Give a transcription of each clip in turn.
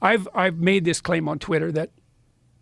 I've made this claim on Twitter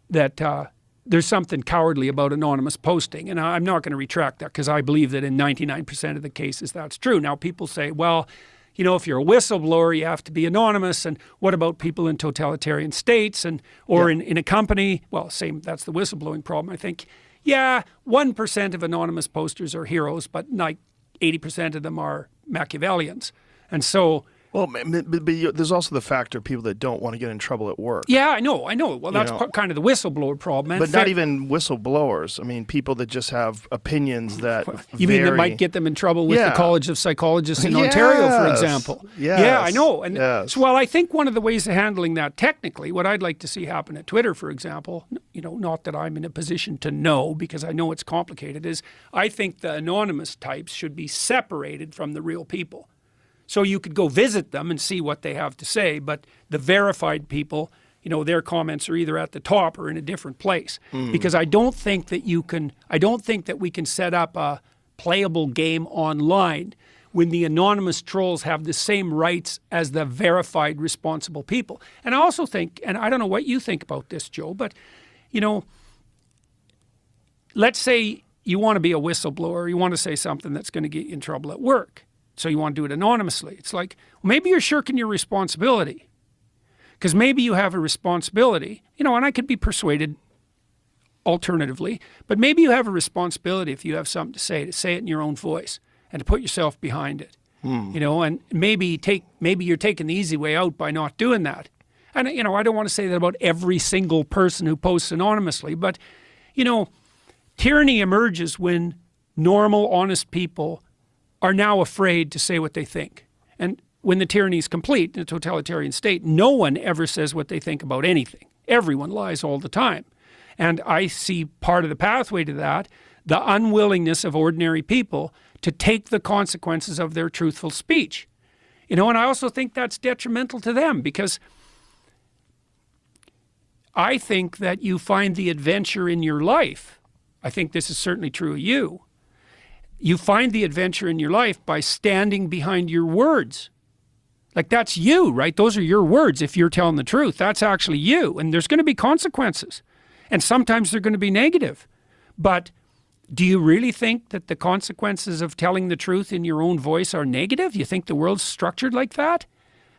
that there's something cowardly about anonymous posting, and I'm not going to retract that because I believe that in 99% of the cases that's true. Now people say, well, you know, if you're a whistleblower, you have to be anonymous, and what about people in totalitarian states or in a company? Well, same, that's the whistleblowing problem. I think, 1% of anonymous posters are heroes, but like 80% of them are Machiavellians. And so... Well, but there's also the factor of people that don't want to get in trouble at work. Yeah, I know. Well, that's kind of the whistleblower problem. But not even whistleblowers. I mean, people that just have opinions that You mean that might get them in trouble with the College of Psychologists in Ontario, for example? Yes. Yeah, I know. And so, well, I think one of the ways of handling that technically, what I'd like to see happen at Twitter, for example, you know, not that I'm in a position to know because I know it's complicated, is I think the anonymous types should be separated from the real people. So you could go visit them and see what they have to say, but the verified people, you know, their comments are either at the top or in a different place. Because I don't think that we can set up a playable game online when the anonymous trolls have the same rights as the verified responsible people. And I also think, and I don't know what you think about this, Joe, but, you know, let's say you want to be a whistleblower, you want to say something that's going to get you in trouble at work. So you want to do it anonymously. It's like, well, maybe you're shirking your responsibility. Because maybe you have a responsibility, you know, and I could be persuaded alternatively, but maybe you have a responsibility if you have something to say it in your own voice and to put yourself behind it. You know, and maybe you're taking the easy way out by not doing that. And, you know, I don't want to say that about every single person who posts anonymously, but, you know, tyranny emerges when normal, honest people are now afraid to say what they think. And when the tyranny is complete in a totalitarian state, no one ever says what they think about anything. Everyone lies all the time. And I see part of the pathway to that, the unwillingness of ordinary people to take the consequences of their truthful speech. You know, and I also think that's detrimental to them because I think that you find the adventure in your life. I think this is certainly true of you. You find the adventure in your life by standing behind your words. Like that's you, right? Those are your words. If you're telling the truth, that's actually you. And there's going to be consequences. And sometimes they're going to be negative. But do you really think that the consequences of telling the truth in your own voice are negative? You think the world's structured like that?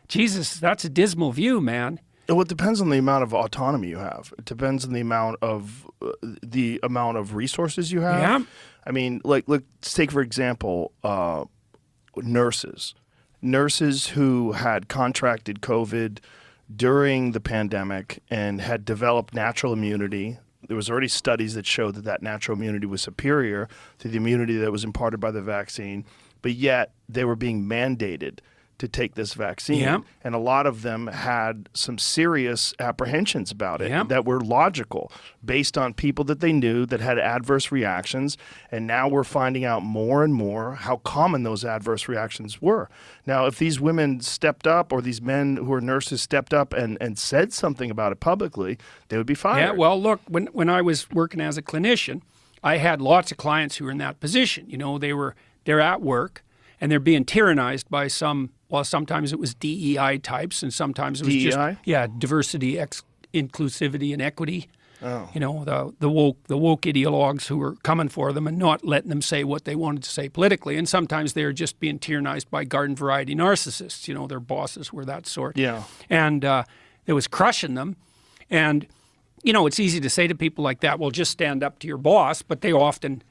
Jesus, that's a dismal view, man. Well, it depends on the amount of autonomy you have. It depends on the amount of resources you have. Yeah. I mean, like let's take, for example, nurses. Nurses who had contracted COVID during the pandemic and had developed natural immunity. There was already studies that showed that natural immunity was superior to the immunity that was imparted by the vaccine, but yet they were being mandated to take this vaccine. Yeah. And a lot of them had some serious apprehensions about it Yeah. that were logical based on people that they knew that had adverse reactions. And now we're finding out more and more how common those adverse reactions were. Now, if these women stepped up or these men who are nurses stepped up and said something about it publicly, they would be fired. Yeah, well, look, when I was working as a clinician, I had lots of clients who were in that position. You know, they're at work and they're being tyrannized by sometimes it was DEI types and sometimes it was DEI? just diversity, inclusivity, and equity. Oh. You know, the woke ideologues who were coming for them and not letting them say what they wanted to say politically. And sometimes they were just being tyrannized by garden variety narcissists. You know, their bosses were that sort. Yeah. And it was crushing them. And, you know, it's easy to say to people like that, well, just stand up to your boss. But they often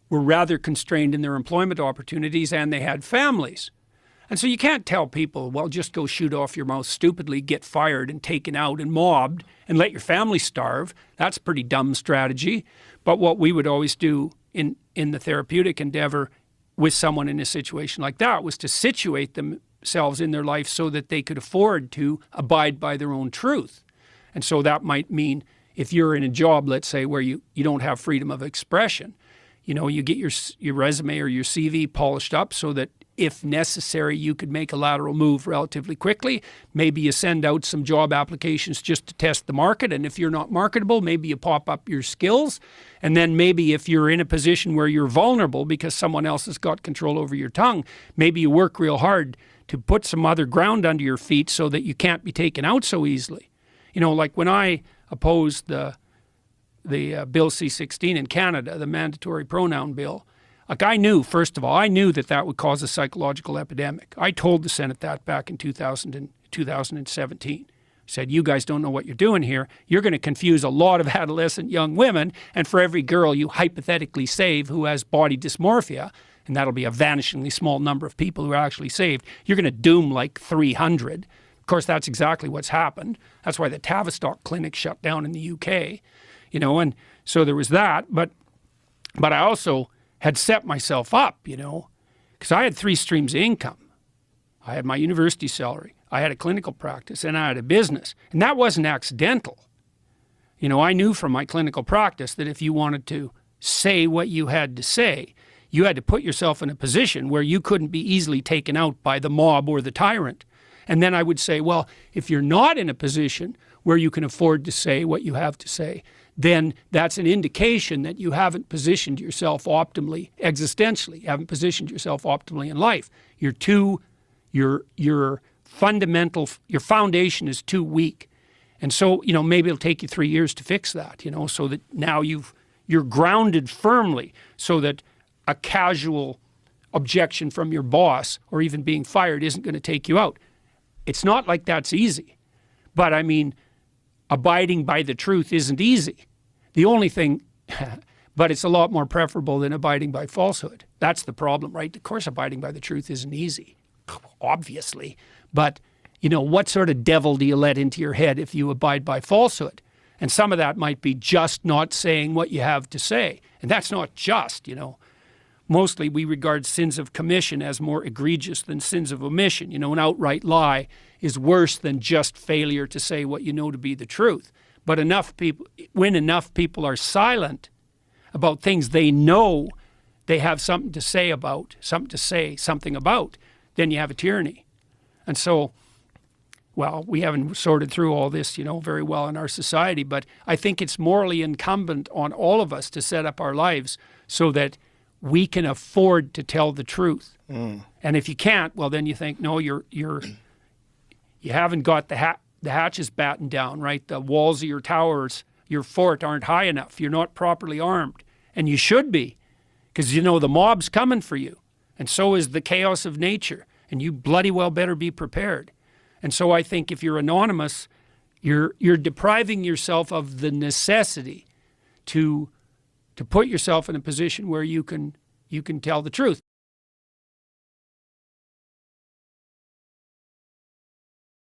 were rather constrained in their employment opportunities and they had families. And so you can't tell people, well, just go shoot off your mouth stupidly, get fired and taken out and mobbed and let your family starve. That's a pretty dumb strategy. But what we would always do in the therapeutic endeavor with someone in a situation like that was to situate themselves in their life so that they could afford to abide by their own truth. And so that might mean if you're in a job, let's say, where you don't have freedom of expression, you know, you get your resume or your CV polished up so that if necessary, you could make a lateral move relatively quickly. Maybe you send out some job applications just to test the market. And if you're not marketable, maybe you pop up your skills. And then maybe if you're in a position where you're vulnerable because someone else has got control over your tongue, maybe you work real hard to put some other ground under your feet so that you can't be taken out so easily. You know, like when I opposed the Bill C-16 in Canada, the mandatory pronoun bill, like I knew, first of all, I knew that that would cause a psychological epidemic. I told the Senate that back in 2017. I said, you guys don't know what you're doing here. You're going to confuse a lot of adolescent young women, and for every girl you hypothetically save who has body dysmorphia, and that'll be a vanishingly small number of people who are actually saved, you're going to doom like 300. Of course, that's exactly what's happened. That's why the Tavistock clinic shut down in the UK, you know, and so there was that. But I also had set myself up, you know, because I had 3 streams of income. I had my university salary, I had a clinical practice, and I had a business. And that wasn't accidental. You know, I knew from my clinical practice that if you wanted to say what you had to say, you had to put yourself in a position where you couldn't be easily taken out by the mob or the tyrant. And then I would say, well, if you're not in a position where you can afford to say what you have to say, then that's an indication that you haven't positioned yourself optimally existentially, you haven't positioned yourself optimally in life. Your fundamental, your foundation is too weak. And so, you know, maybe it'll take you 3 years to fix that, you know, so that now you're grounded firmly so that a casual objection from your boss or even being fired isn't going to take you out. It's not like that's easy. But I mean, abiding by the truth isn't easy. The only thing, but it's a lot more preferable than abiding by falsehood. That's the problem, right? Of course, abiding by the truth isn't easy, obviously. But, you know, what sort of devil do you let into your head if you abide by falsehood? And some of that might be just not saying what you have to say. And that's not just, you know. Mostly we regard sins of commission as more egregious than sins of omission. You know, an outright lie is worse than just failure to say what you know to be the truth. But when enough people are silent about things they know they have something to say about, something about, then you have a tyranny. And so, well, we haven't sorted through all this, you know, very well in our society, but I think it's morally incumbent on all of us to set up our lives so that we can afford to tell the truth. And if you can't, well, then you think, no, you haven't got the hatches battened down, right? The walls of your towers, your fort aren't high enough. You're not properly armed. And you should be, because, you know, the mob's coming for you. And so is the chaos of nature. And you bloody well better be prepared. And so I think if you're anonymous, you're depriving yourself of the necessity to put yourself in a position where you can tell the truth.